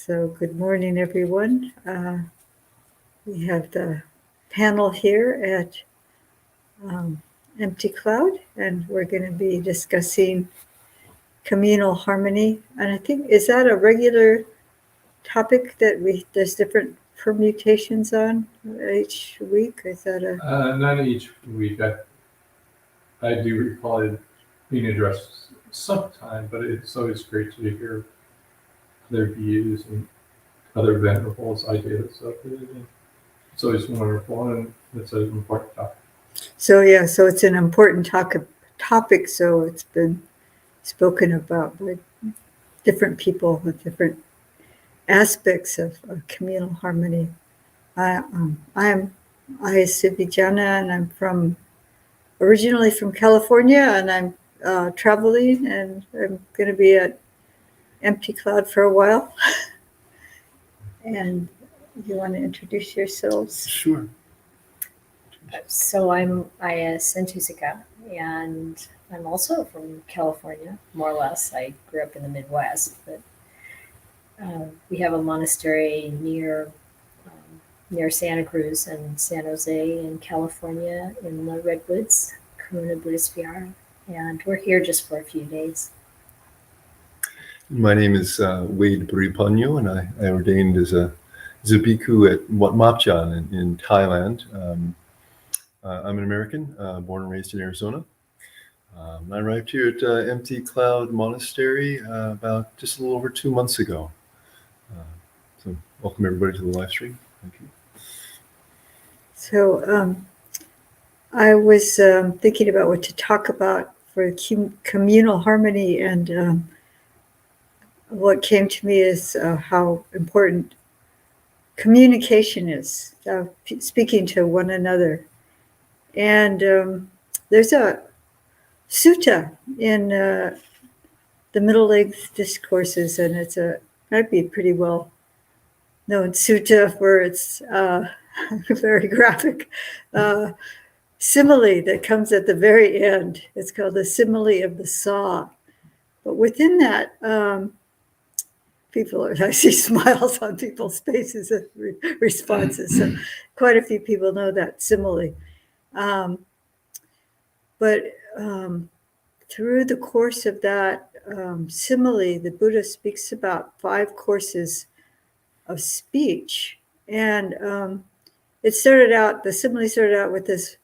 So good morning, everyone. We have the panel here at Empty Cloud, and we're going to be discussing communal harmony. And I think, is that a regular topic that there's different permutations on each week? Is that not each week. I do recall it being addressed sometime, but it's always great to hear their views and other venerables' ideas of it. And it's always wonderful, and it's an important topic. So it's an important topic. So it's been spoken about by different people with different aspects of communal harmony. I'm Sivi Jana, and I'm originally from California, and I'm traveling, and I'm going to be at Empty Cloud for a while. And you want to introduce yourselves? Sure. So I'm Aya Sentusika, and I'm also from California, more or less. I grew up in the Midwest, but we have a monastery near Santa Cruz and San Jose in California in the Redwoods, Communal Buddhist Vihara, and we're here just for a few days. My name is Wade Puripanyo, and I ordained as a bhikkhu at Wat Mapchan in Thailand. I'm an American, born and raised in Arizona. I arrived here at Empty Cloud Monastery about just a little over 2 months ago. So welcome everybody to the live stream. Thank you. So I was thinking about what to talk about for communal harmony, and what came to me is how important communication is, speaking to one another. And there's a sutta in the Middle Length Discourses, and might be a pretty well known sutta for its very graphic simile that comes at the very end. It's called the simile of the saw. But within that, I see smiles on people's faces and responses. So quite a few people know that simile. But through the course of that simile, the Buddha speaks about 5 courses of speech. And the simile started out with this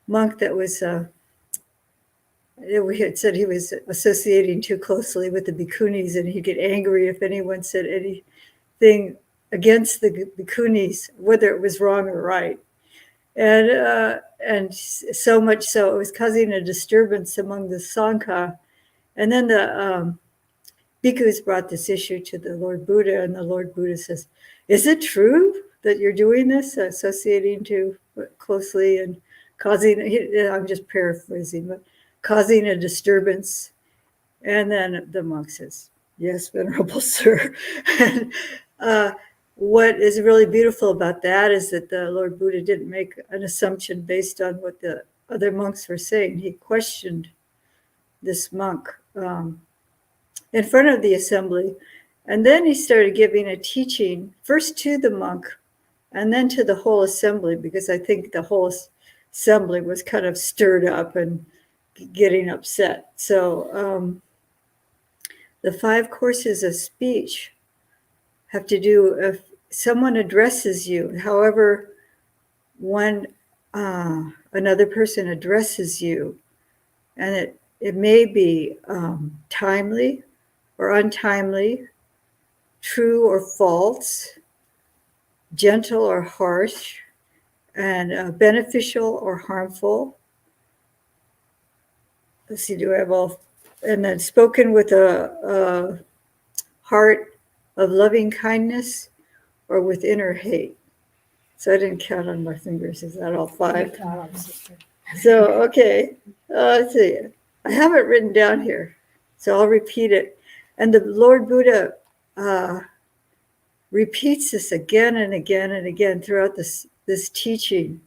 monk that was, we had said he was associating too closely with the bhikkhunis, and he'd get angry if anyone said anything against the bhikkhunis, whether it was wrong or right. And so much so it was causing a disturbance among the Sangha. And then the bhikkhus brought this issue to the Lord Buddha, and the Lord Buddha says, "Is it true that you're doing this, associating too closely and causing," I'm just paraphrasing, but causing a disturbance? And then the monk says, "Yes, Venerable Sir." And what is really beautiful about that is that the Lord Buddha didn't make an assumption based on what the other monks were saying. He questioned this monk in front of the assembly. And then he started giving a teaching, first to the monk and then to the whole assembly, because I think the whole assembly was kind of stirred up and getting upset. So the 5 courses of speech have to do if someone addresses you, however another person addresses you, and it may be timely or untimely, true or false, gentle or harsh, and beneficial or harmful. Let's see, do I have all? And then spoken with a heart of loving kindness or with inner hate. So I didn't count on my fingers. Is that all 5? So, okay. Let's see. I have it written down here, so I'll repeat it. And the Lord Buddha repeats this again and again and again throughout this teaching.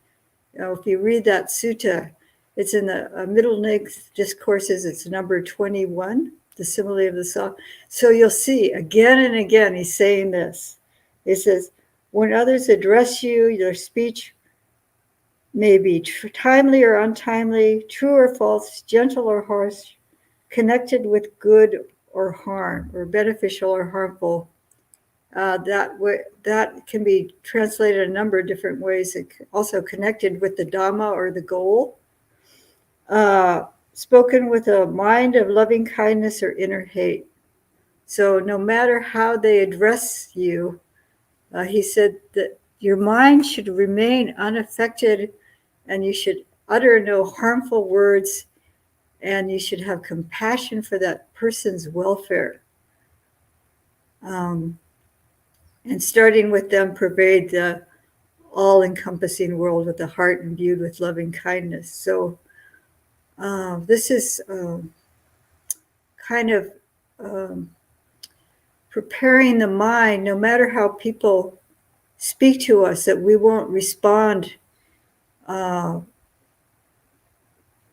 If you read that sutta, it's in the Middle Length Discourses. It's number 21. the simile of the saw. So you'll see again and again, he's saying this. He says, when others address you, your speech may be timely or untimely, true or false, gentle or harsh, connected with good or harm, or beneficial or harmful. That can be translated a number of different ways. It also connected with the Dhamma or the goal. Spoken with a mind of loving kindness or inner hate. So no matter how they address you, he said that your mind should remain unaffected, and you should utter no harmful words, and you should have compassion for that person's welfare. And starting with them, pervade the all-encompassing world with the heart imbued with loving kindness. So this is kind of preparing the mind, no matter how people speak to us, that we won't respond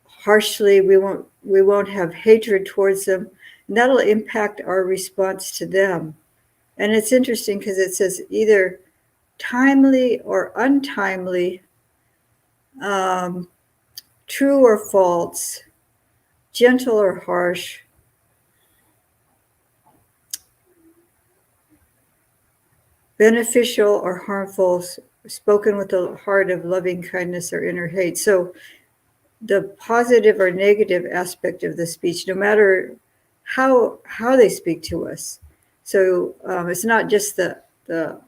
harshly. We won't have hatred towards them, and that'll impact our response to them. And it's interesting because it says either timely or untimely, true or false, gentle or harsh, beneficial or harmful, spoken with a heart of loving kindness or inner hate. So the positive or negative aspect of the speech, no matter how they speak to us. So it's not just the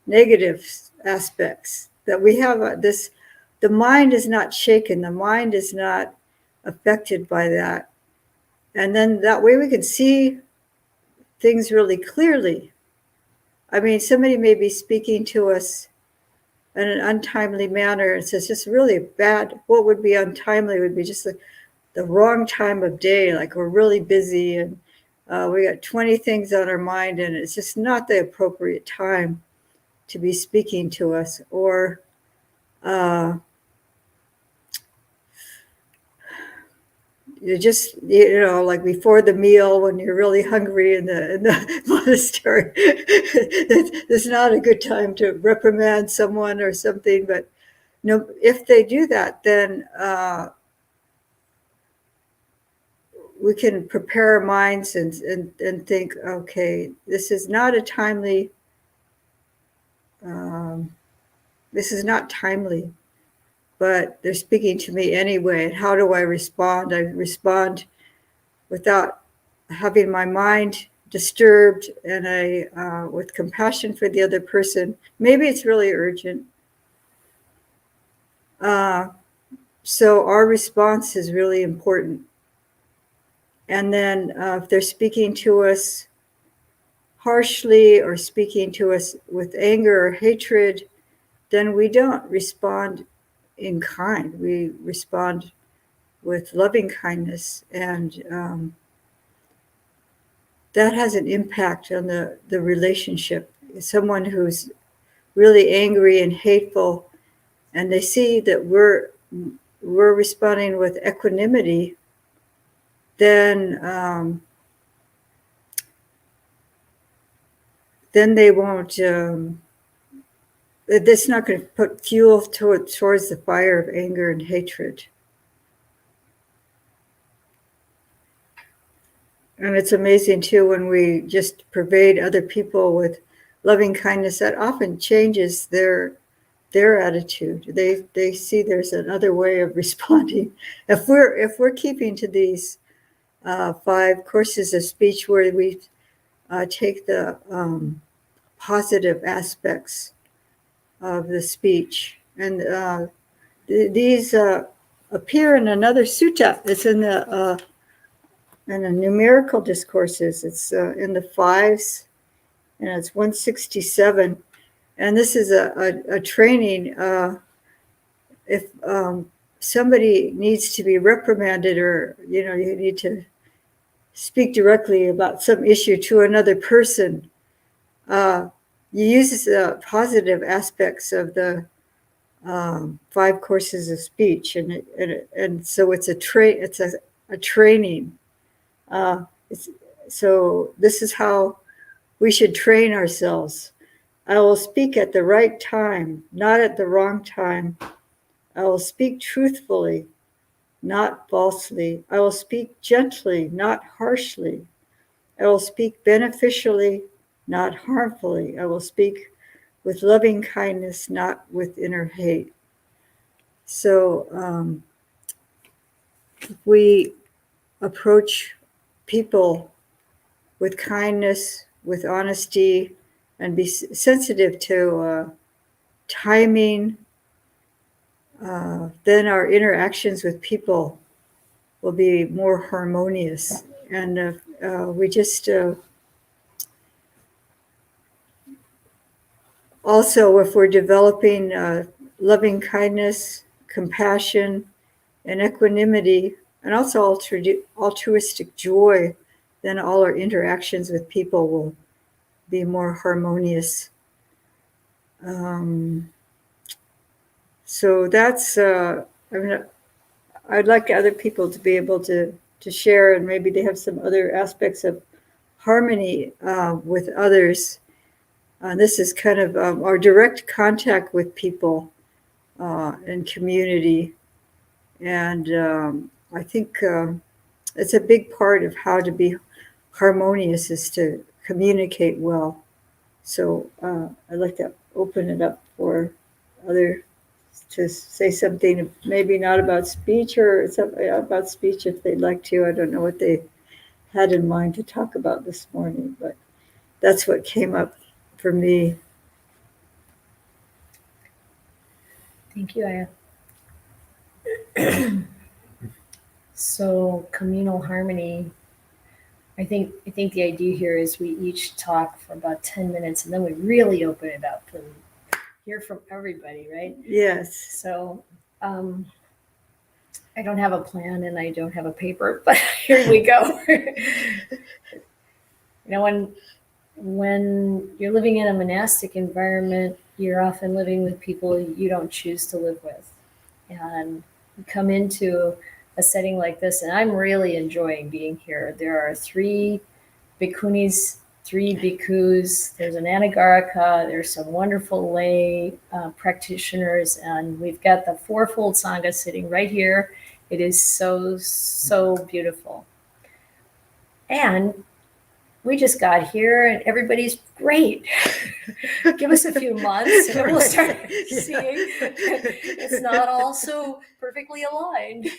negative aspects that we have. The mind is not shaken. The mind is not affected by that. And then that way we can see things really clearly. I mean, somebody may be speaking to us in an untimely manner, and says just really bad. What would be untimely would be just the wrong time of day, like we're really busy and we got 20 things on our mind, and it's just not the appropriate time to be speaking to us. Or you just, like before the meal when you're really hungry in the monastery, that's not a good time to reprimand someone or something. But no, if they do that, then we can prepare our minds and think, okay, this is not a timely, this is not timely, but they're speaking to me anyway. And how do I respond? I respond without having my mind disturbed, and with compassion for the other person. Maybe it's really urgent. So our response is really important. And then if they're speaking to us harshly or speaking to us with anger or hatred, then we don't respond in kind. We respond with loving kindness. And that has an impact on the relationship. Someone who's really angry and hateful, and they see that we're responding with equanimity, then they won't. That's not going to put fuel towards the fire of anger and hatred. And it's amazing too when we just pervade other people with loving kindness. That often changes their attitude. They see there's another way of responding. If we're keeping to these 5 courses of speech where we take the positive aspects of the speech, and these appear in another sutta. It's in the numerical discourses. It's in the 5s, and it's 167. And this is a training. If somebody needs to be reprimanded, or you need to speak directly about some issue to another person, you use the positive aspects of the 5 courses of speech, and so it's a training. So this is how we should train ourselves. I will speak at the right time, not at the wrong time. I will speak truthfully, not falsely. I will speak gently, not harshly. I will speak beneficially, not harmfully. I will speak with loving kindness, not with inner hate. So we approach people with kindness, with honesty, and be sensitive to timing, then our interactions with people will be more harmonious. And we just also, if we're developing loving kindness, compassion, and equanimity, and also altruistic joy, then all our interactions with people will be more harmonious. So that's, I'd like other people to be able to share, and maybe they have some other aspects of harmony with others. This is kind of our direct contact with people and community. And I think it's a big part of how to be harmonious is to communicate well. So I'd like to open it up for other to say something, maybe not about speech or something about speech if they'd like to. I don't know what they had in mind to talk about this morning, but that's what came up for me. Thank you, Aya. So communal harmony. I think the idea here is we each talk for about 10 minutes and then we really open it up and hear from everybody, right? Yes. So I don't have a plan and I don't have a paper, but here we go. When you're living in a monastic environment, you're often living with people you don't choose to live with. And you come into a setting like this, and I'm really enjoying being here. There are 3 bhikkhunis, 3 bhikkhus, there's an anagarika, there's some wonderful lay practitioners, and we've got the fourfold Sangha sitting right here. It is so, so beautiful. And we just got here and everybody's great. Give us a few months and we'll start seeing it's not all so perfectly aligned.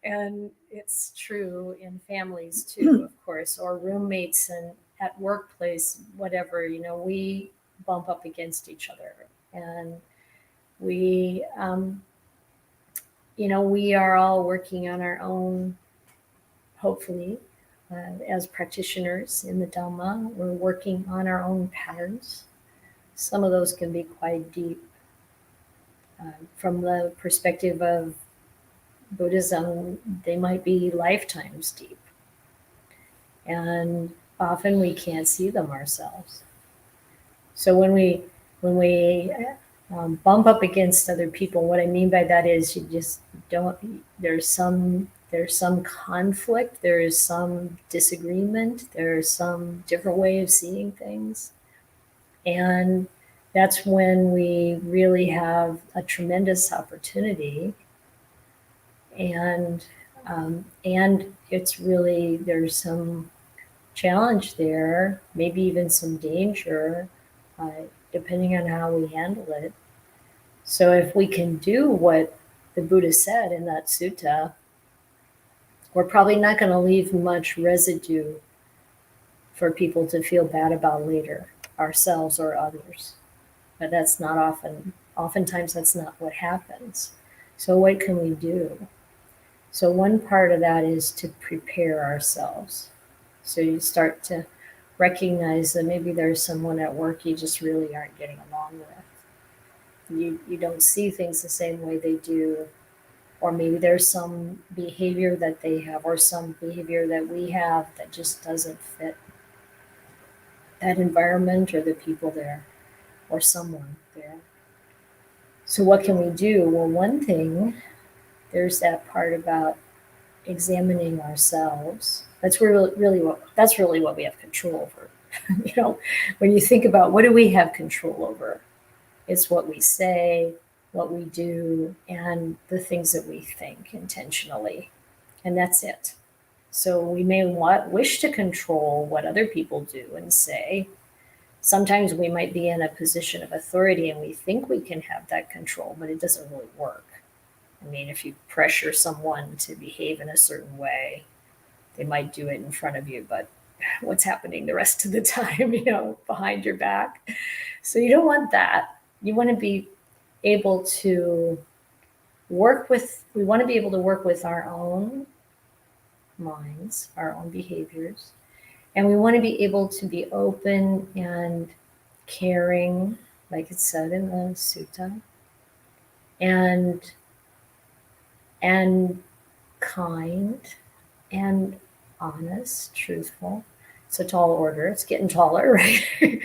And it's true in families too, of course, or roommates and at workplace, whatever, we bump up against each other. And we, we are all working on our own, hopefully, as practitioners in the Dhamma. We're working on our own patterns. Some of those can be quite deep. From the perspective of Buddhism, they might be lifetimes deep. And often we can't see them ourselves. So when we bump up against other people, what I mean by that is you just don't, there's some conflict, there is some disagreement, there's some different way of seeing things. And that's when we really have a tremendous opportunity. And it's really, there's some challenge there, maybe even some danger, depending on how we handle it. So if we can do what the Buddha said in that sutta, we're probably not going to leave much residue for people to feel bad about later, ourselves or others. But that's not oftentimes that's not what happens. So what can we do? So one part of that is to prepare ourselves. So you start to recognize that maybe there's someone at work you just really aren't getting along with. You don't see things the same way they do. Or maybe there's some behavior that they have or some behavior that we have that just doesn't fit that environment or the people there or someone there. So what can we do? Well, one thing, there's that part about examining ourselves That's that's really what we have control over. When you think about what do we have control over, it's what we say, what we do, and the things that we think intentionally, and that's it. So we may wish to control what other people do and say. Sometimes we might be in a position of authority and we think we can have that control, but it doesn't really work. I mean, if you pressure someone to behave in a certain way, they might do it in front of you, but what's happening the rest of the time, behind your back? So you don't want that. You want to be able to we want to be able to work with our own minds, our own behaviors, and we want to be able to be open and caring, like it said in the sutta, and kind and honest, truthful. It's a tall order. It's getting taller, right?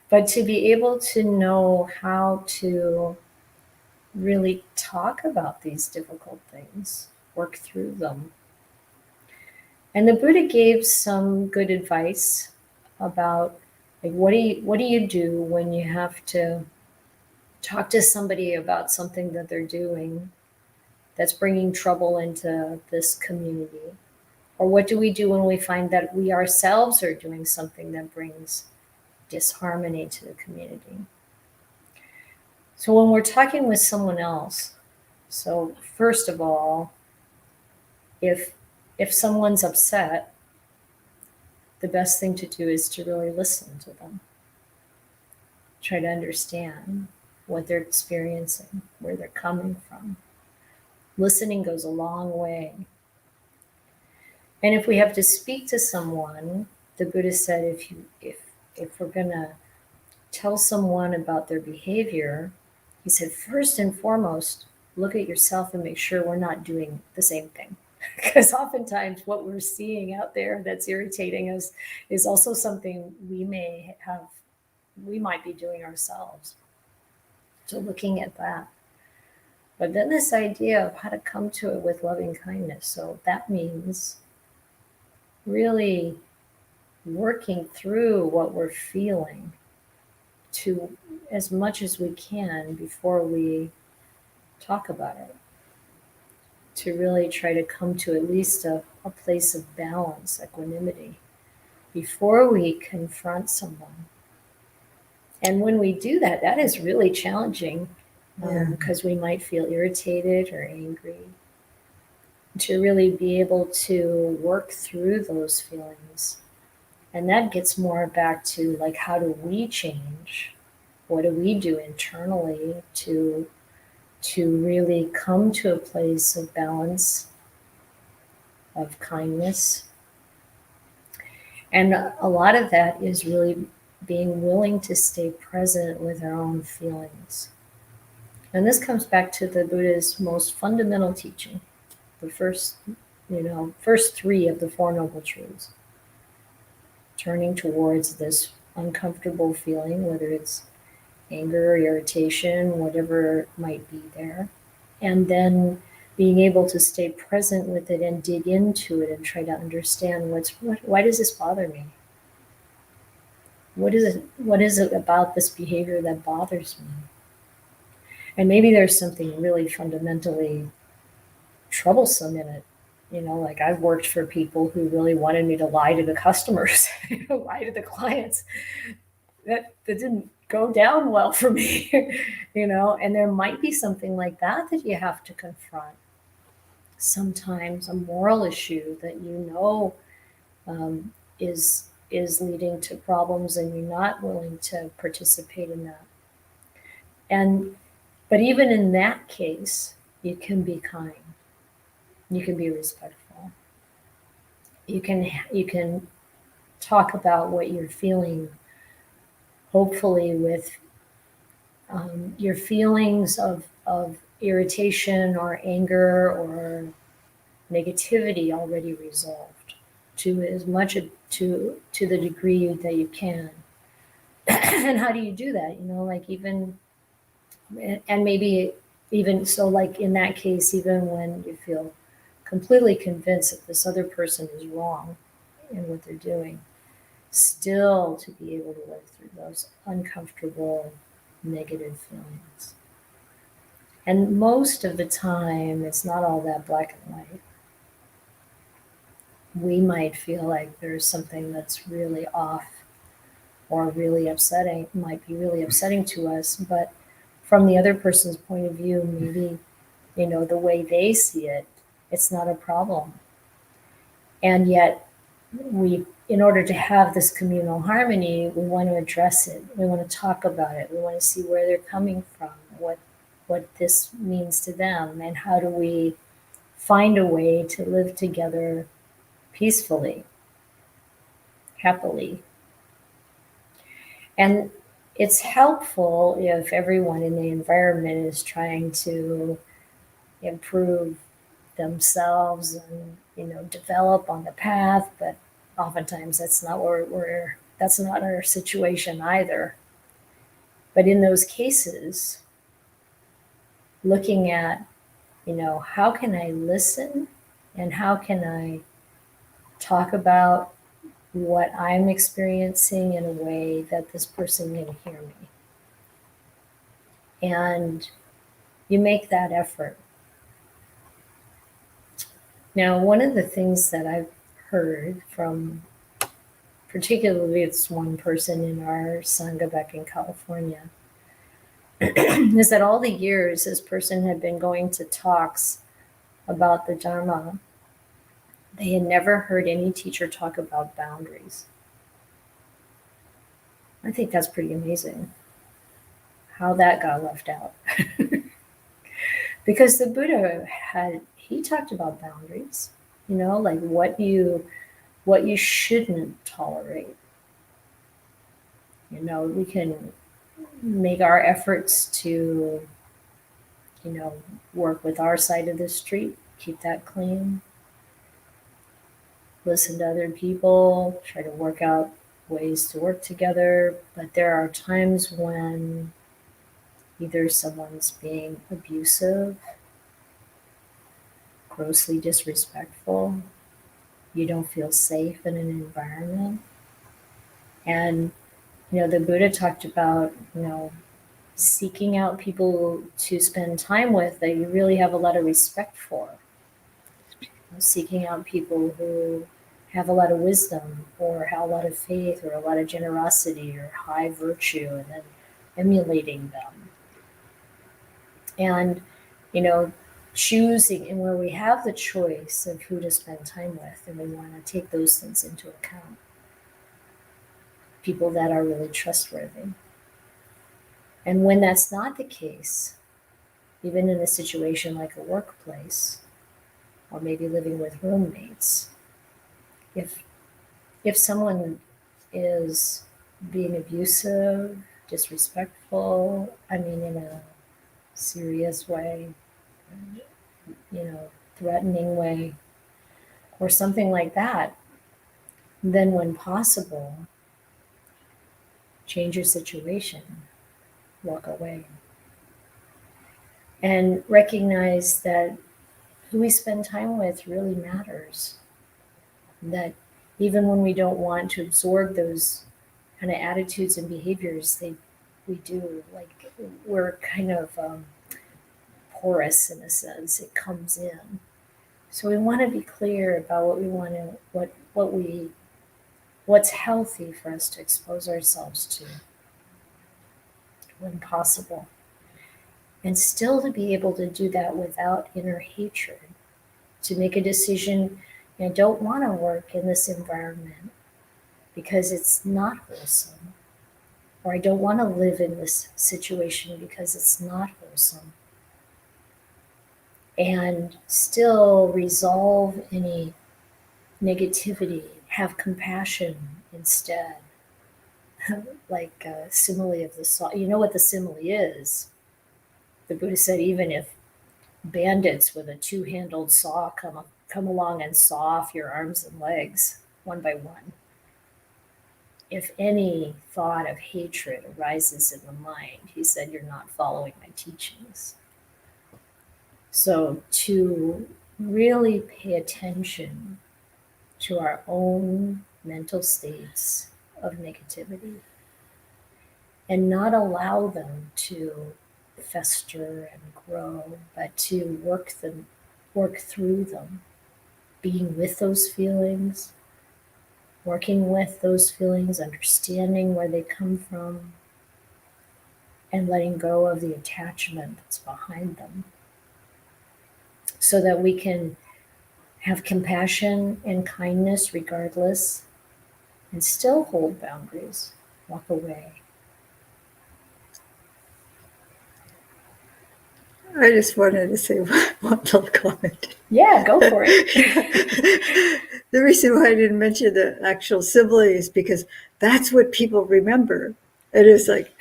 But to be able to know how to really talk about these difficult things, work through them. And the Buddha gave some good advice about, like, what do you do when you have to talk to somebody about something that they're doing that's bringing trouble into this community? Or what do we do when we find that we ourselves are doing something that brings disharmony to the community? So when we're talking with someone else, so first of all, if someone's upset, the best thing to do is to really listen to them. Try to understand what they're experiencing, where they're coming from. Listening goes a long way. And if we have to speak to someone, the Buddha said if we're going to tell someone about their behavior, he said, first and foremost, look at yourself and make sure we're not doing the same thing. Because oftentimes what we're seeing out there that's irritating us is also something we might be doing ourselves. So looking at that. But then this idea of how to come to it with loving kindness. So that means really working through what we're feeling to as much as we can before we talk about it, to really try to come to at least a place of balance, equanimity, before we confront someone. And when we do that, that is really challenging because we might feel irritated or angry. To really be able to work through those feelings. And that gets more back to, like, how do we change? What do we do internally to really come to a place of balance, of kindness? And a lot of that is really being willing to stay present with our own feelings. And this comes back to the Buddha's most fundamental teaching, the first three of the Four Noble Truths. Turning towards this uncomfortable feeling, whether it's anger or irritation, whatever might be there, and then being able to stay present with it and dig into it and try to understand why does this bother me? What is it about this behavior that bothers me? And maybe there's something really fundamentally troublesome in it. Like, I've worked for people who really wanted me to lie to the customers, lie to the clients. That didn't go down well for me, and there might be something like that you have to confront. Sometimes a moral issue that is leading to problems and you're not willing to participate in that. But even in that case, you can be kind. You can be respectful. You can talk about what you're feeling, hopefully with your feelings of irritation or anger or negativity already resolved to as much to the degree that you can. And how do you do that? And maybe even so, like in that case, even when you feel completely convinced that this other person is wrong, in what they're doing, still to be able to work through those uncomfortable negative feelings. And most of the time, it's not all that black and white. We might feel like there's something that's really off or really upsetting, might be really upsetting to us, but from the other person's point of view, maybe, the way they see it, it's not a problem. And yet, in order to have this communal harmony, we want to address it. We want to talk about it. We want to see where they're coming from, what this means to them, and how do we find a way to live together peacefully, happily. And it's helpful if everyone in the environment is trying to improve themselves and develop on the path, but oftentimes that's not that's not our situation either. But in those cases, looking at how can I listen and how can I talk about what I'm experiencing in a way that this person can hear me. And you make that effort. Now, one of the things that I've heard from particularly it's one person in our Sangha back in California, is that all the years this person had been going to talks about the Dharma, they had never heard any teacher talk about boundaries. I think that's pretty amazing how that got left out. Because the Buddha he talked about boundaries, like what you shouldn't tolerate. We can make our efforts to, work with our side of the street, keep that clean, listen to other people, try to work out ways to work together. But there are times when either someone's being abusive, grossly disrespectful, you don't feel safe in an environment. And, the Buddha talked about, seeking out people to spend time with that you really have a lot of respect for. Seeking out people who have a lot of wisdom or have a lot of faith or a lot of generosity or high virtue, and then emulating them. And, choosing, and where we have the choice of who to spend time with, and we want to take those things into account. People that are really trustworthy. And when that's not the case, even in a situation like a workplace, or maybe living with roommates, if someone is being abusive, disrespectful, in a serious way, threatening way, or something like that, then when possible, change your situation, walk away. And recognize that who we spend time with really matters. That even when we don't want to absorb those kind of attitudes and behaviors, we do. Like we're kind of porous in a sense. It comes in. So we want to be clear about what we want to, what's healthy for us to expose ourselves to when possible. And still to be able to do that without inner hatred. To make a decision, I don't want to work in this environment because it's not wholesome. Or I don't want to live in this situation because it's not wholesome. And still resolve any negativity, have compassion instead. Like a simile of the saw. You know what the simile is? The Buddha said even if bandits with a two-handled saw come along and saw off your arms and legs one by one, if any thought of hatred arises in the mind, he said, you're not following my teachings. So to really pay attention to our own mental states of negativity and not allow them to fester and grow, but to work through them, being with those feelings, working with those feelings, understanding where they come from, and letting go of the attachment that's behind them, so that we can have compassion and kindness regardless, and still hold boundaries, walk away. I just wanted to say one little comment. Yeah, go for it. The reason why I didn't mention the actual simile is because that's what people remember. It is like,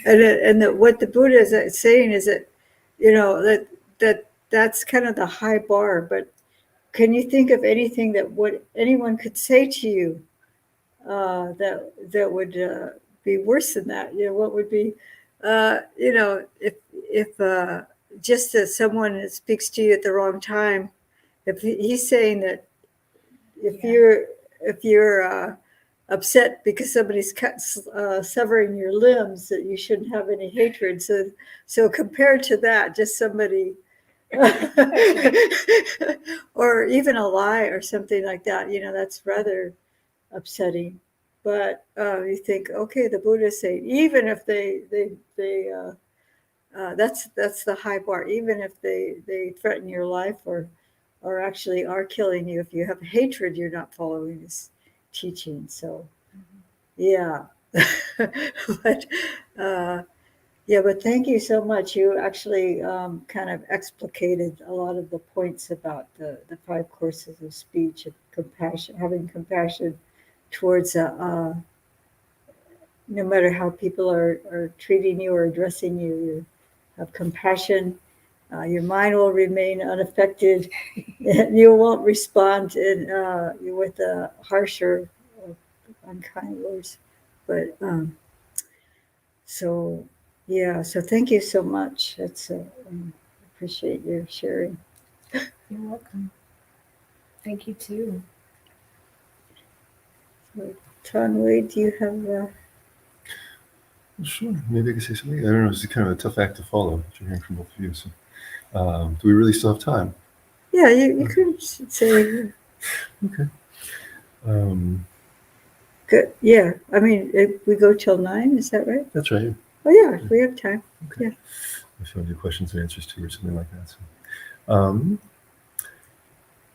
what the Buddha is saying is that, that's kind of the high bar. But can you think of anything that anyone could say to you that would be worse than that? What would be, if just as someone that speaks to you at the wrong time, if he's saying that if you're upset because somebody's severing your limbs, that you shouldn't have any hatred. So compared to that, just somebody or even a lie or something like that, that's rather upsetting. But you think, okay, the Buddha is saying, even if they that's the high bar. Even if they threaten your life or actually are killing you, if you have hatred, you're not following this teaching. So, yeah. but but thank you so much. You actually kind of explicated a lot of the points about the 5 courses of speech and compassion, having compassion towards no matter how people are treating you or addressing you. You have compassion. Your mind will remain unaffected, and you won't respond with harsher, unkind words. But so thank you so much. That's appreciate your sharing. You're welcome. Thank you too. So, Ton Wade, do you have? Sure, maybe I can say something. I don't know. It's kind of a tough act to follow. What you're hearing from both of you. So, do we really still have time? Yeah, you could say. Okay. Good. Yeah, I mean, we go till 9. Is that right? That's right. Oh yeah, we have time. Okay. Yeah. If you want to do questions and answers too, or something like that. So,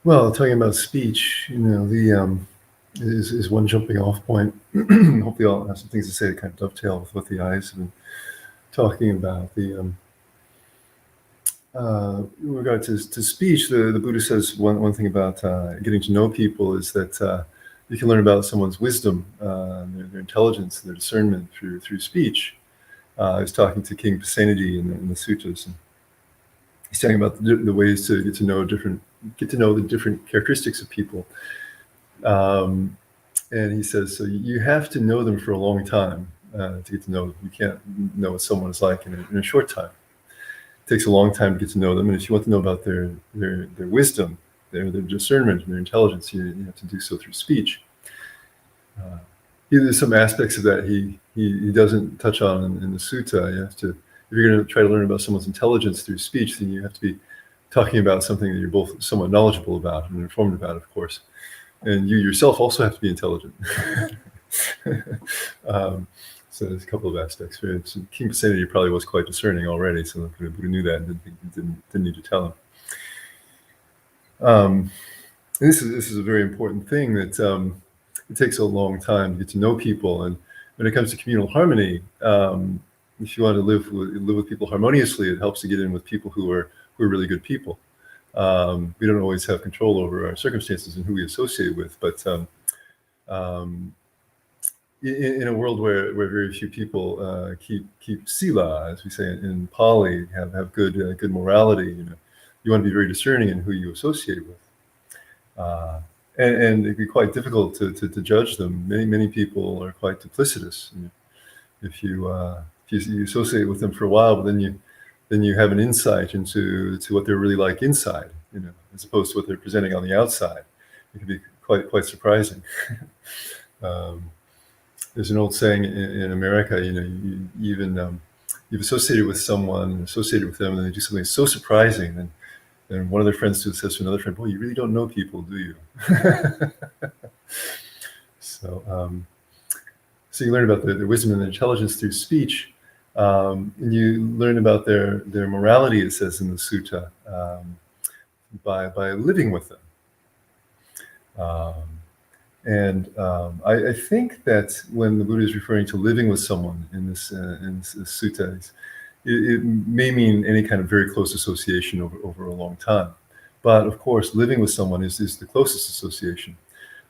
well, talking about speech, the is one jumping off point. Hopefully, I'll have some things to say that kind of dovetail with what the eyes have been talking about. In regard to speech, the Buddha says one thing about getting to know people is that you can learn about someone's wisdom, their intelligence, their discernment through speech. I was talking to King Pasenadi in the suttas, and he's talking about the ways to get to know the different characteristics of people. And he says, so you have to know them for a long time to get to know them. You can't know what someone is like in a short time. It takes a long time to get to know them. And if you want to know about their wisdom, their discernment, and their intelligence, you have to do so through speech. There's some aspects of that he doesn't touch on in the sutta. You have to, if you're going to try to learn about someone's intelligence through speech, then you have to be talking about something that you're both somewhat knowledgeable about and informed about, of course. And you yourself also have to be intelligent. So there's a couple of aspects. King Pasenadi probably was quite discerning already, so the Buddha knew that and didn't need to tell him. This is a very important thing that it takes a long time to get to know people, and when it comes to communal harmony, if you want to live with people harmoniously, it helps to get in with people who are really good people. We don't always have control over our circumstances and who we associate with, but in a world where very few people keep sila, as we say in Pali, have good morality, you want to be very discerning in who you associate with, and it'd be quite difficult to judge them. Many people are quite duplicitous. If you associate with them for a while, but then you have an insight into what they're really like inside, as opposed to what they're presenting on the outside. It can be quite surprising. There's an old saying in America, you've associated with someone, associated with them, and they do something so surprising, and one of their friends says to another friend, "Boy, you really don't know people, do you?" So you learn about their wisdom and their intelligence through speech, and you learn about their morality, it says in the sutta, by living with them. I think that when the Buddha is referring to living with someone in this sutta, it may mean any kind of very close association over a long time. But of course, living with someone is the closest association.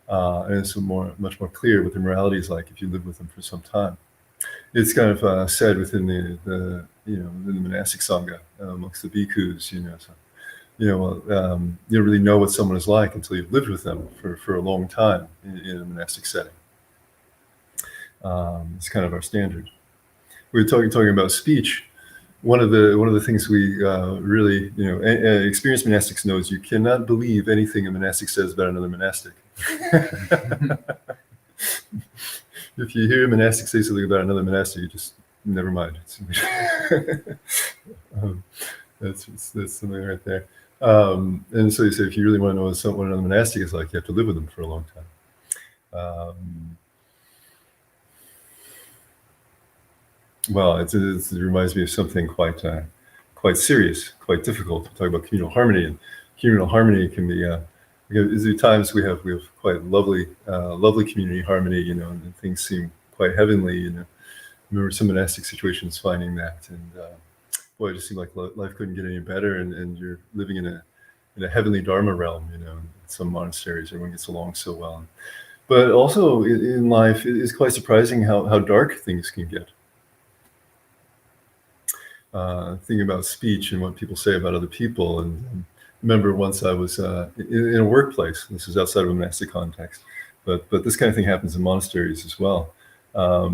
And it's much more clear what the morality is like if you live with them for some time. It's kind of said within the monastic Sangha, amongst the bhikkhus, so, you don't really know what someone is like until you've lived with them for a long time in a monastic setting. It's kind of our standard. We were talking about speech. One of the things we really, experienced monastics knows, you cannot believe anything a monastic says about another monastic. If you hear a monastic say something about another monastic, you just never mind. That's something right there. And so you say, if you really want to know what another monastic is like, you have to live with them for a long time. Well, it reminds me of something quite serious, quite difficult. We talk about communal harmony, and communal harmony can be. There are times we have quite lovely community harmony, and things seem quite heavenly. I remember some monastic situations finding that, and boy, it just seemed like life couldn't get any better, and you're living in a heavenly Dharma realm, in some monasteries, everyone gets along so well. But also in life, it is quite surprising how dark things can get. Thinking about speech and what people say about other people, and remember once I was in a workplace. This is outside of a monastic context, but this kind of thing happens in monasteries as well. How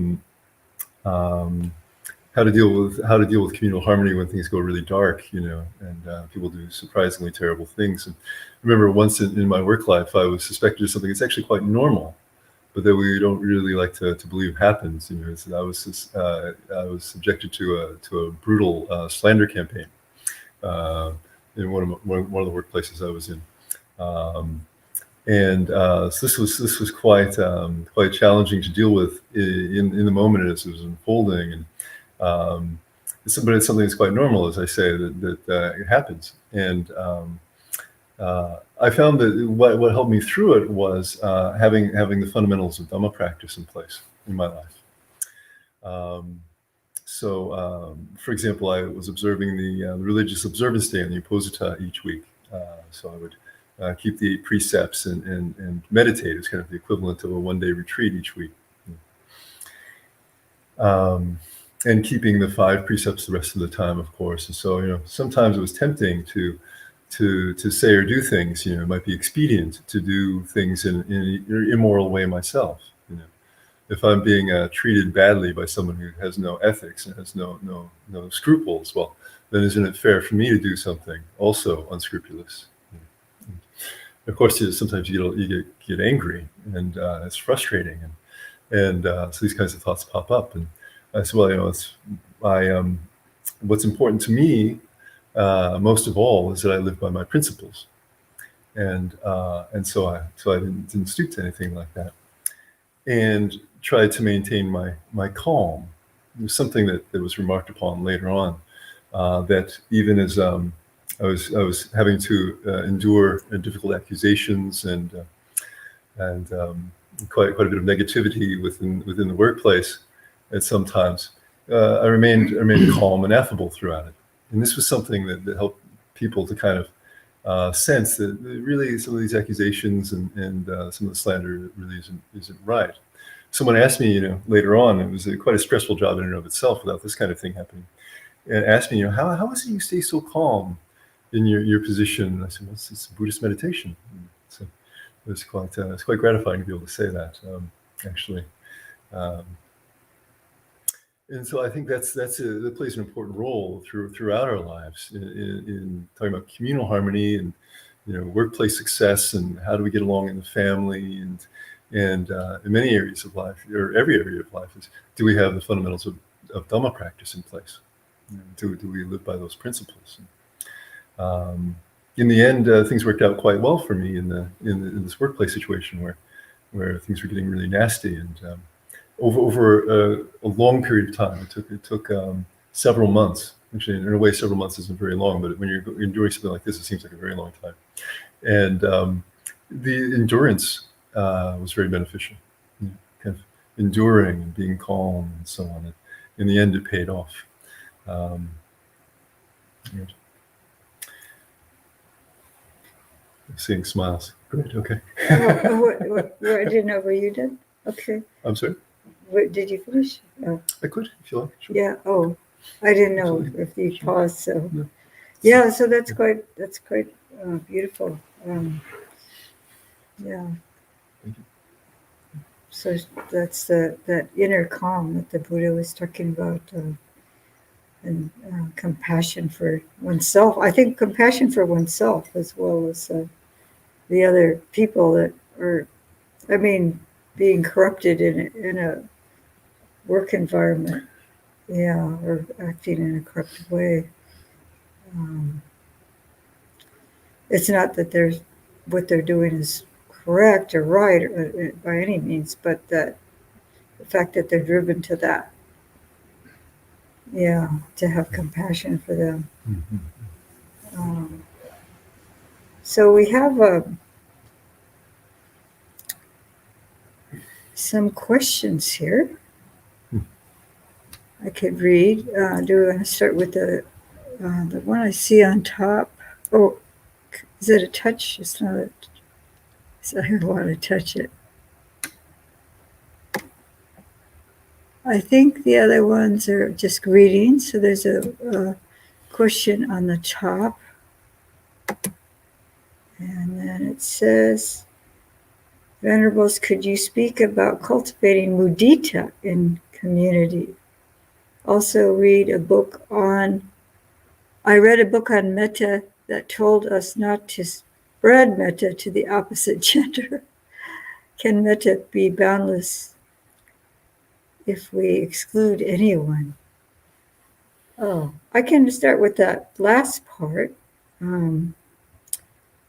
to deal with communal harmony when things go really dark, and people do surprisingly terrible things. And I remember once in my work life, I was suspected of something that's actually quite normal, but that we don't really like to believe happens. I was subjected to a brutal slander campaign in one of the workplaces I was in, so this was quite challenging to deal with in the moment as it was unfolding. And but it's something that's quite normal, as I say, that it happens. And I found that what helped me through it was having the fundamentals of Dhamma practice in place in my life. For example, I was observing the religious observance day on the Uposatha each week. So I would keep the 8 precepts and meditate. It's kind of the equivalent of a one-day retreat each week. And keeping the 5 precepts the rest of the time, of course. And so, sometimes it was tempting to say or do things. It might be expedient to do things in an immoral way myself. If I'm being treated badly by someone who has no ethics and has no scruples, well, then isn't it fair for me to do something also unscrupulous? Of course, sometimes you get angry, and it's frustrating, and so these kinds of thoughts pop up. And I said, well, what's important to me most of all is that I live by my principles, and so I didn't stoop to anything like that, and tried to maintain my calm. It was something that was remarked upon later on, that even as I was having to endure difficult accusations and quite a bit of negativity within the workplace at some times, I remained calm and affable throughout it. And this was something that helped people to kind of sense that really some of these accusations and some of the slander really isn't right. Someone asked me, later on, it was quite a stressful job in and of itself without this kind of thing happening, and asked me, how is it you stay so calm in your position? And I said, well, it's Buddhist meditation. And so it's quite gratifying to be able to say that, actually. And so I think that plays an important role throughout our lives in talking about communal harmony and workplace success and how do we get along in the family and in many areas of life, or every area of life, is do we have the fundamentals of Dhamma practice in place? Do we live by those principles? In the end, things worked out quite well for me in this workplace situation where things were getting really nasty, and over a long period of time. It took several months. Actually, in a way, several months isn't very long, but when you're doing something like this, it seems like a very long time. And the endurance was very beneficial. Kind of enduring and being calm and so on. And in the end, it paid off. Seeing smiles. Great. Okay. What, I didn't know what you did. Okay. I'm sorry. What did you finish? Oh. I could, if you like. Sure. Yeah. Oh, I didn't know Absolutely. if you paused. So No. yeah. So that's quite beautiful. Yeah. Thank you. So that's that inner calm that the Buddha was talking about, and compassion for oneself. I think compassion for oneself as well as the other people that are, being corrupted in a work environment, or acting in a corrupt way. It's not that what they're doing is correct or right or, by any means, but that the fact that they're driven to that, to have compassion for them. Mm-hmm. So we have some questions here. I could read. Do we want to start with the one I see on top? Oh, is it a touch? It's not a. So I don't want to touch it. I think the other ones are just greetings. So there's a question on the top. And then it says, Venerables, could you speak about cultivating mudita in community? Also read a book on, I read a book on metta that told us not to spread metta to the opposite gender. Can metta be boundless if we exclude anyone? Oh, I can start with that last part.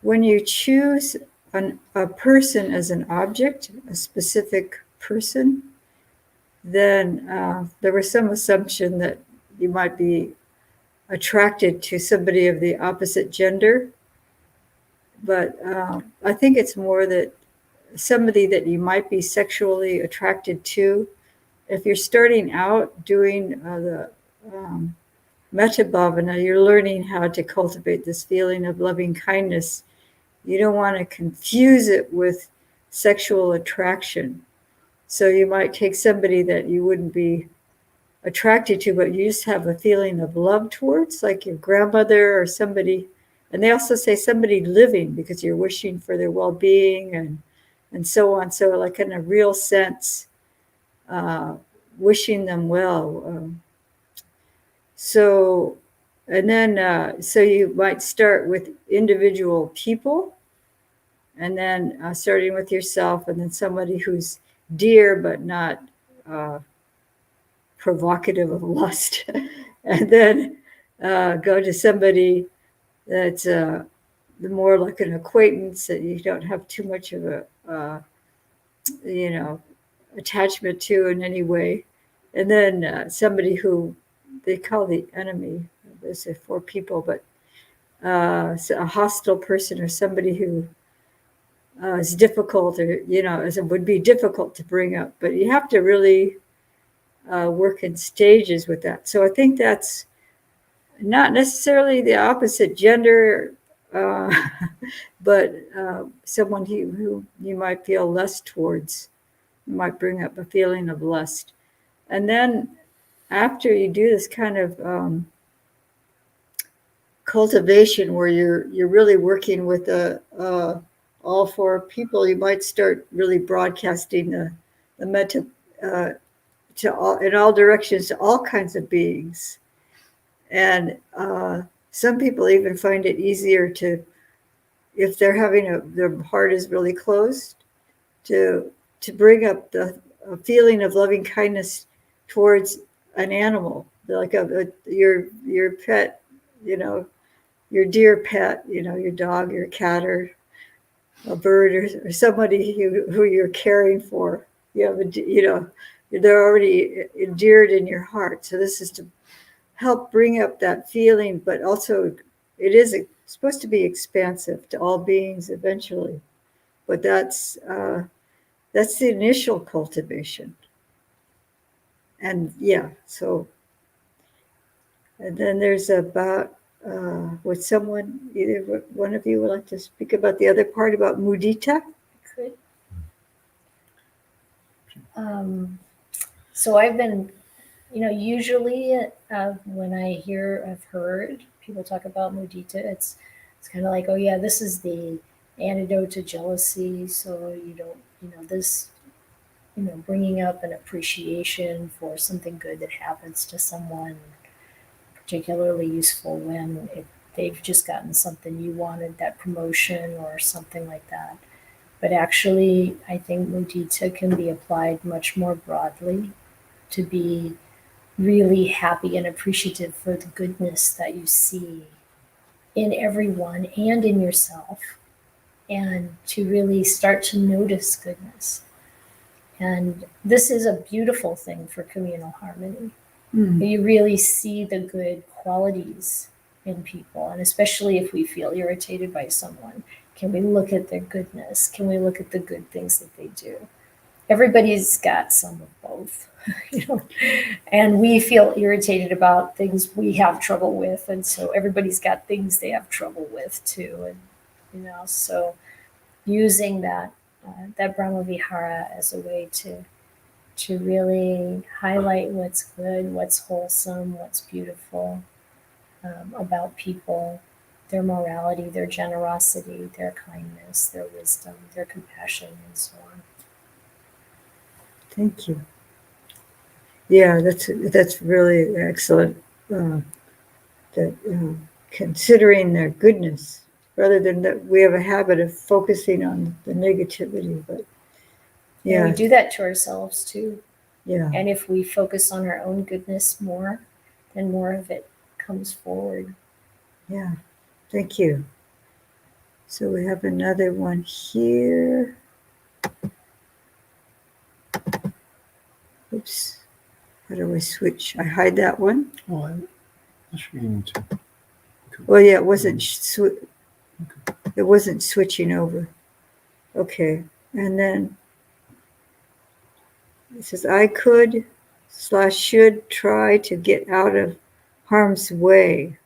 When you choose a person as an object, a specific person, then there was some assumption that you might be attracted to somebody of the opposite gender. But I think it's more that somebody that you might be sexually attracted to. If you're starting out doing the metta bhavana, you're learning how to cultivate this feeling of loving kindness. You don't want to confuse it with sexual attraction. So you might take somebody that you wouldn't be attracted to, but you just have a feeling of love towards, like your grandmother or somebody. And they also say somebody living, because you're wishing for their well-being and so on. So like in a real sense, wishing them well. So you might start with individual people, and then starting with yourself, and then somebody who's dear but not provocative of lust, and then go to somebody that's more like an acquaintance that you don't have too much of a attachment to in any way, and then somebody who they call the enemy. There's 4 people, but a hostile person or somebody who is difficult, or as it would be difficult to bring up. But you have to really work in stages with that. So I think that's not necessarily the opposite gender, but someone who you might feel lust towards. You might bring up a feeling of lust. And then after you do this kind of cultivation where you're really working with all 4 people, you might start really broadcasting the metta in all directions to all kinds of beings. And some people even find it easier to if they're having their heart is really closed, to bring up the feeling of loving kindness towards an animal, like your pet, your dear pet, your dog, your cat, or a bird, or somebody who you're caring for. They're already endeared in your heart. So this is to help bring up that feeling, but also it is supposed to be expansive to all beings eventually. But that's the initial cultivation. And so, and then there's about, would someone, either one of you would like to speak about the other part about mudita? Could. So I've been, usually when I've heard people talk about mudita, it's kind of like, oh yeah, this is the antidote to jealousy. So you don't, this, bringing up an appreciation for something good that happens to someone, particularly useful when they've just gotten something you wanted, that promotion or something like that. But actually, I think mudita can be applied much more broadly to be really happy and appreciative for the goodness that you see in everyone and in yourself, and to really start to notice goodness. And this is a beautiful thing for communal harmony. You really see the good qualities in people, and especially if we feel irritated by someone, can we look at their goodness? Can we look at the good things that they do? Everybody's got some of both, and we feel irritated about things we have trouble with, and so everybody's got things they have trouble with too, and so using that Brahma Vihara as a way to really highlight what's good, what's wholesome, what's beautiful about people, their morality, their generosity, their kindness, their wisdom, their compassion, and so on. Thank you. Yeah, that's really excellent. Considering their goodness, rather than that, we have a habit of focusing on the negativity. But we do that to ourselves too. Yeah. And if we focus on our own goodness more, then more of it comes forward. Yeah. Thank you. So we have another one here. Oops. How do I switch? I hide that one. Oh, I'm not sure you need to. Okay. Well, yeah, it wasn't it wasn't switching over. Okay. And then it says, I could/should try to get out of harm's way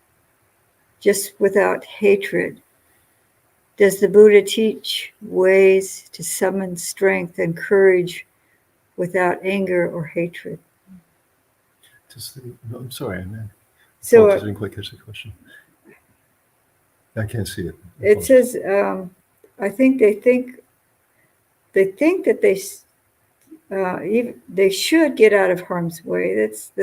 just without hatred. Does the Buddha teach ways to summon strength and courage without anger or hatred? No, I'm sorry. So I didn't quite catch the question. I can't see it. It says, I think they think that they should get out of harm's way. It's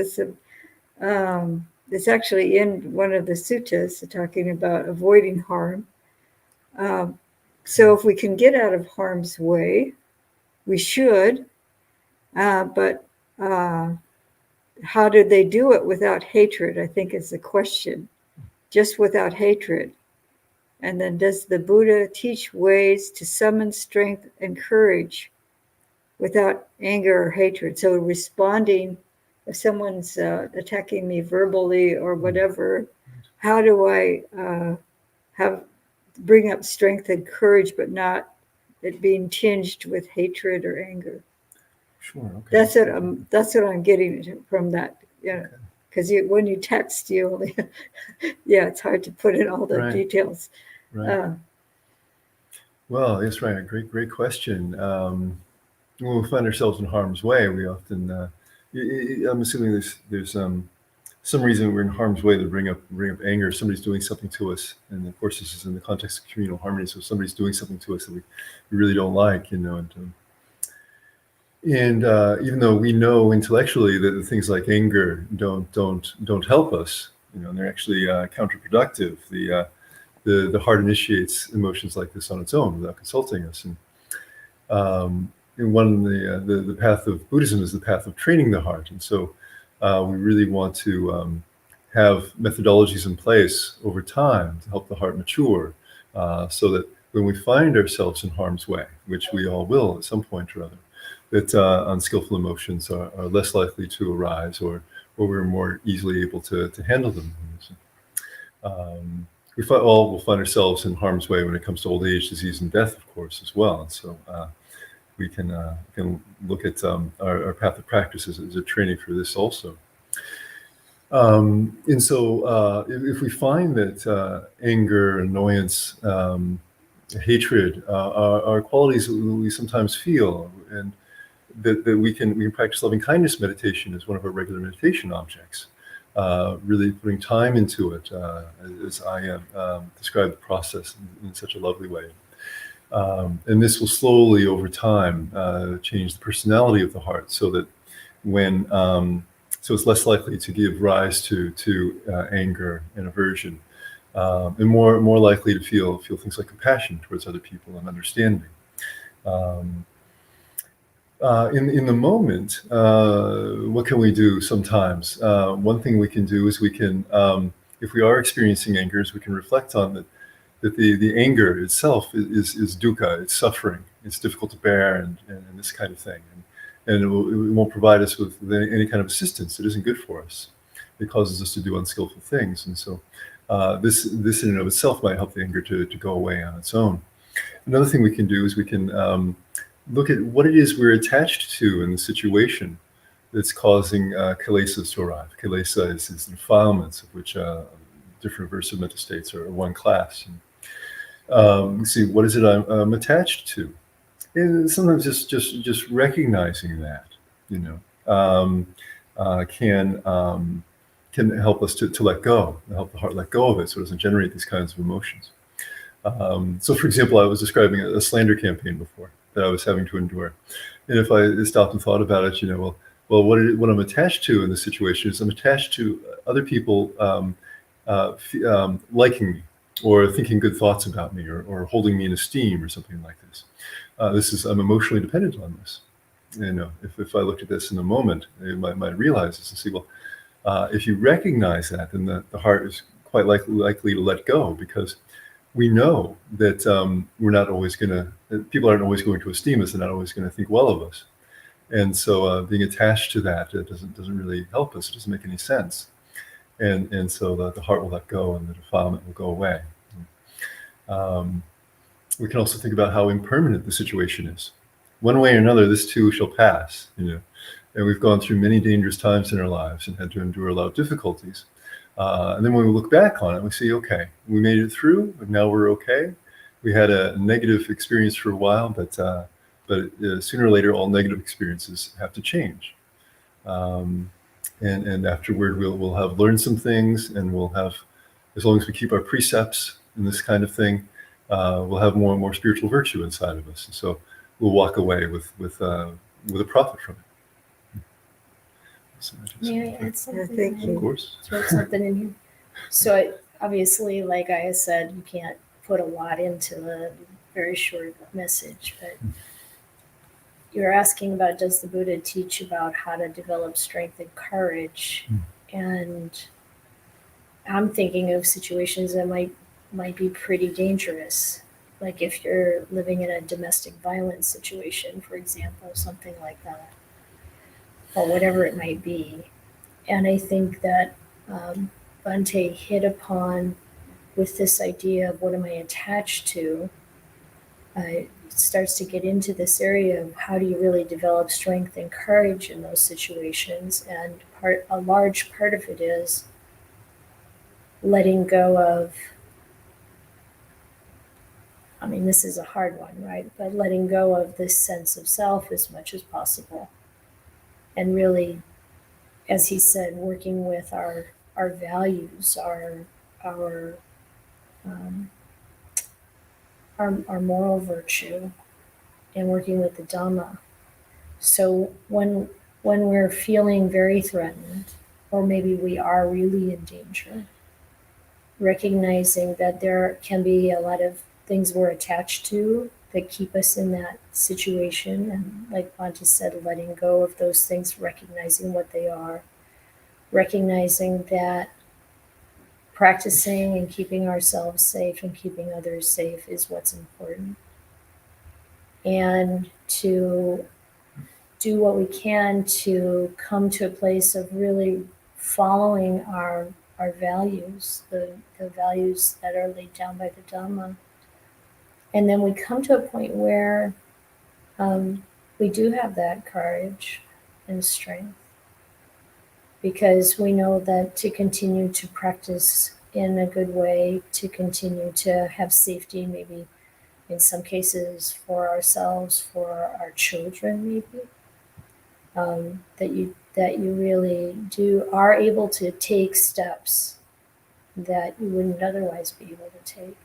actually in one of the suttas talking about avoiding harm. So if we can get out of harm's way, we should. But how do they do it without hatred, I think is the question. Just without hatred. And then does the Buddha teach ways to summon strength and courage without anger or hatred? So responding, if someone's attacking me verbally or whatever, how do I bring up strength and courage, but not it being tinged with hatred or anger? Sure. Okay. That's what I'm getting from that. Yeah. Because when you text, you only, it's hard to put in all the details. Right. Well, that's right. Great question. When we find ourselves in harm's way, we often, I'm assuming there's some reason we're in harm's way to bring up anger. Somebody's doing something to us, and of course, this is in the context of communal harmony. So somebody's doing something to us that we really don't like, and even though we know intellectually that things like anger don't help us, and they're actually counterproductive. The the heart initiates emotions like this on its own without consulting us. And one the path of Buddhism is the path of training the heart, and so we really want to have methodologies in place over time to help the heart mature, so that when we find ourselves in harm's way, which we all will at some point or other, that unskillful emotions are less likely to arise, or we're more easily able to handle them. We'll find ourselves in harm's way when it comes to old age, disease, and death, of course, as well. And so we can look at our path of practice as a training for this also. And so if we find that anger, annoyance, hatred are qualities that we sometimes feel, and that we can practice loving kindness meditation as one of our regular meditation objects, really putting time into it, as I described the process in such a lovely way. And this will slowly over time change the personality of the heart, so that when so it's less likely to give rise to anger and aversion, and more likely to feel things like compassion towards other people and understanding. In the moment, what can we do sometimes? One thing we can do is we can, if we are experiencing anger, we can reflect on that the anger itself is dukkha, it's suffering, it's difficult to bear, and this kind of thing. And it won't provide us with any kind of assistance. It isn't good for us. It causes us to do unskillful things. And so this in and of itself might help the anger to go away on its own. Another thing we can do is we can look at what it is we're attached to in the situation that's causing kilesas to arrive. Kilesa is defilements, of which different aversive mental states are one class. And, see, what is it I'm attached to? And sometimes just recognizing that, can help us to let go, help the heart let go of it, so it doesn't generate these kinds of emotions. So, for example, I was describing a slander campaign before that I was having to endure, and if I stopped and thought about it, well, what I'm attached to in this situation is I'm attached to other people liking me, or thinking good thoughts about me, or holding me in esteem, or something like this. I'm emotionally dependent on this. If I looked at this in a moment, I might realize this and see, well, if you recognize that, then the heart is quite likely to let go, because we know that people aren't always going to esteem us, they're not always going to think well of us. And so being attached to that, it doesn't really help us, it doesn't make any sense. And so the heart will let go, and the defilement will go away. We can also think about how impermanent the situation is. One way or another, this too shall pass, and we've gone through many dangerous times in our lives and had to endure a lot of difficulties. And then when we look back on it, we see, okay, we made it through, and now we're okay. We had a negative experience for a while, but sooner or later, all negative experiences have to change. And afterward, we'll have learned some things, and we'll have, as long as we keep our precepts and this kind of thing, we'll have more and more spiritual virtue inside of us. And so we'll walk away with a profit from it. So May I add something? thank you. Of course. Throw something in here. So obviously, like I said, you can't put a lot into the very short message, but you're asking about, does the Buddha teach about how to develop strength and courage? And I'm thinking of situations that might be pretty dangerous. Like if you're living in a domestic violence situation, for example, something like that, or whatever it might be. And I think that Bhante hit upon with this idea of what am I attached to, starts to get into this area of how do you really develop strength and courage in those situations. And a large part of it is letting go of, I mean, this is a hard one, right? But letting go of this sense of self as much as possible. And really, as he said, working with our values, our moral virtue, and working with the Dhamma. So when we're feeling very threatened, or maybe we are really in danger, recognizing that there can be a lot of things we're attached to that keep us in that situation. And like Bonte said, letting go of those things, recognizing what they are, recognizing that practicing and keeping ourselves safe and keeping others safe is what's important. And to do what we can to come to a place of really following our values, the values that are laid down by the Dhamma. And then we come to a point where we do have that courage and strength, because we know that to continue to practice in a good way, to continue to have safety, maybe in some cases for ourselves, for our children, maybe, that you really are able to take steps that you wouldn't otherwise be able to take.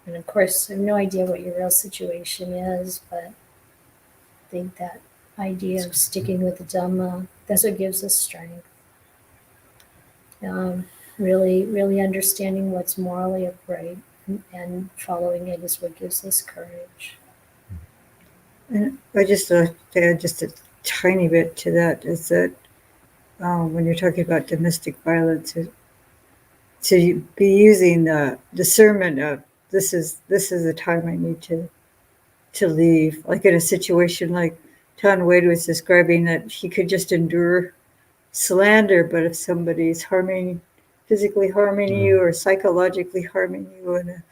And of course, I have no idea what your real situation is, but I think that idea of sticking with the Dhamma, that's what gives us strength. Really understanding what's morally upright and following it is what gives us courage. And I just to add just a tiny bit to that is that when you're talking about domestic violence, to be using the discernment of this is the time I need to leave. Like in a situation like Tan Wade was describing, that he could just endure slander, but if somebody's physically harming you or psychologically harming you in a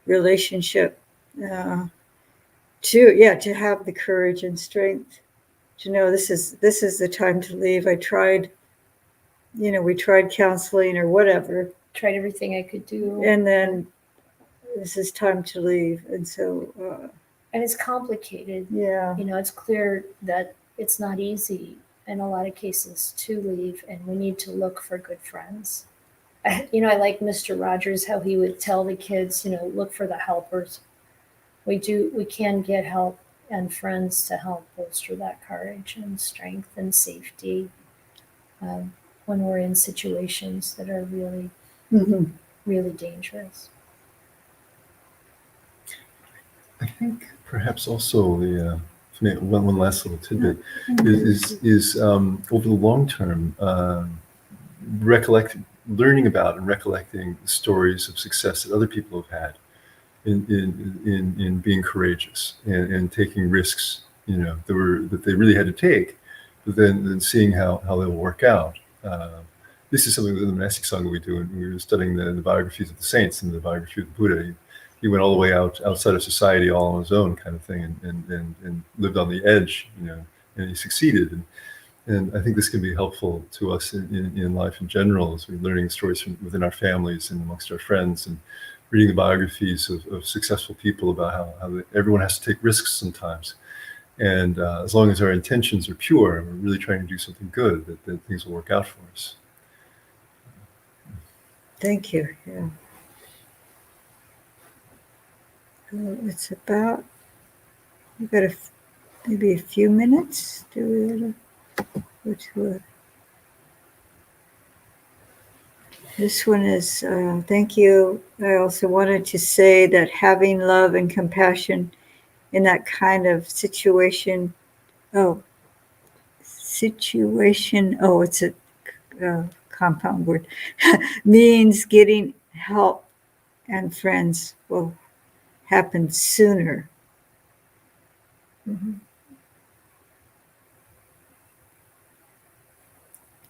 relationship, to have the courage and strength to know this is the time to leave. I tried, we tried counseling or whatever, Tried everything I could do, and then this is time to leave. And so and it's complicated. yeah, It's clear that it's not easy in a lot of cases to leave, and we need to look for good friends. I like Mr. Rogers, how he would tell the kids, look for the helpers. We can get help and friends to help bolster that courage and strength and safety when we're in situations that are really, really dangerous. I think perhaps also the one last little tidbit is over the long term, learning about and recollecting the stories of success that other people have had in being courageous and taking risks, that they really had to take, but then seeing how they will work out. This is something that the monastic Sangha we do, and we were studying the biographies of the saints and the biography of the Buddha. He went all the way outside of society all on his own, kind of thing, and lived on the edge, and he succeeded. And I think this can be helpful to us in life in general, as we're learning stories from within our families and amongst our friends, and reading the biographies of successful people about how everyone has to take risks sometimes. And as long as our intentions are pure and we're really trying to do something good, that things will work out for us. thank you. Yeah. Well, it's about, we've got maybe a few minutes. Do we go to it? This one is, thank you. I also wanted to say that having love and compassion in that kind of situation, it's a compound word, means getting help and friends will happen sooner.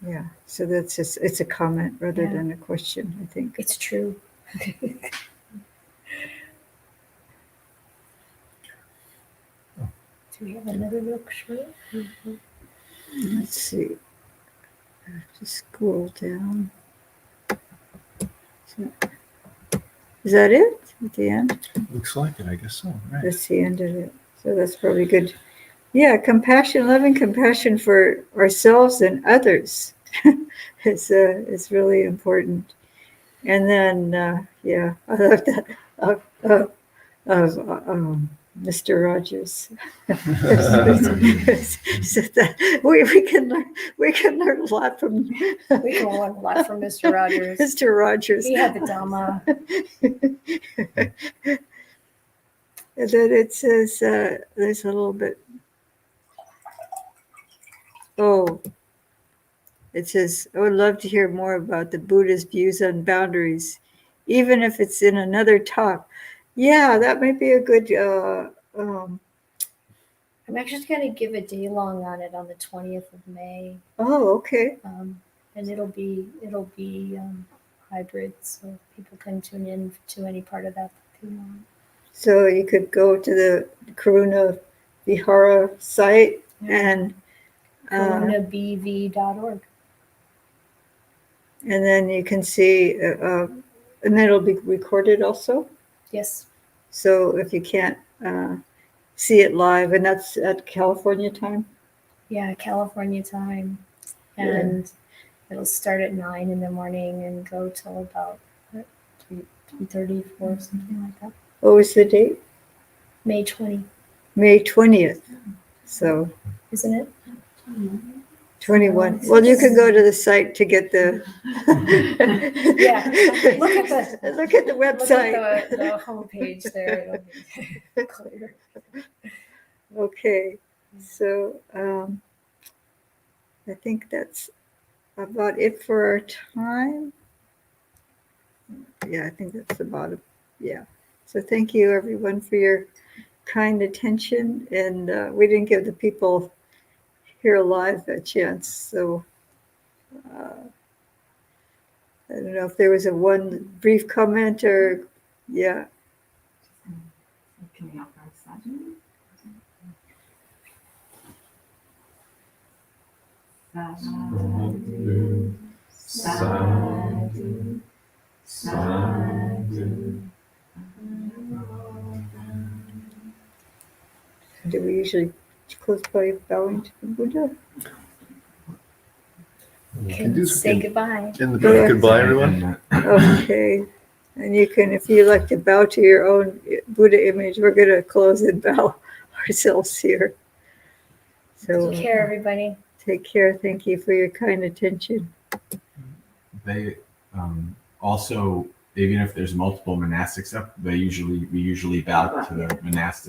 Yeah, so that's just, it's a comment rather than a question, I think. It's true. Do we have another look short? Let's see. I have to scroll down. Is that it at the end? Looks like it, I guess so. Right. That's the end of it. So that's probably good. Yeah, compassion, loving compassion for ourselves and others is really important. And then, I love that. Mr. Rogers. So that we can learn a lot from We can learn a lot from Mr. Rogers. Mr. Rogers. He had the Dhamma. And then it says there's a little bit. Oh, it says, I would love to hear more about the Buddha's views on boundaries, even if it's in another talk. Yeah, that might be a good. I'm actually going to give a day long on it on the 20th of May. Oh, okay. And it'll be hybrid, so people can tune in to any part of that if they want. So you could go to the Karuna Vihara site and KarunaBV.org. And then you can see, and then it'll be recorded also. Yes. So if you can't see it live, and that's at California time. Yeah, California time, and it'll start at 9 in the morning and go till about 3:30, 4, something like that. What was the date? May 20. May 20th. So Isn't it? 21. Well, you can go to the site to get the. Yeah, look at the website. Look at the homepage there. It'll be clear. Okay, so I think that's about it for our time. Yeah, I think that's about it. Yeah. So thank you, everyone, for your kind attention. And we didn't give the people here live a chance. So I don't know if there was one brief comment or, yeah. Can we offer a sadhu? Sadhu, sadhu, sadhu. Do we usually close by bowing to the Buddha? Can say goodbye. Goodbye, everyone. Okay. And you can, if you like to bow to your own Buddha image, we're going to close and bow ourselves here. So Take care, everybody. take care. Thank you for your kind attention. They also, even if there's multiple monastics up, we usually bow to the monastic.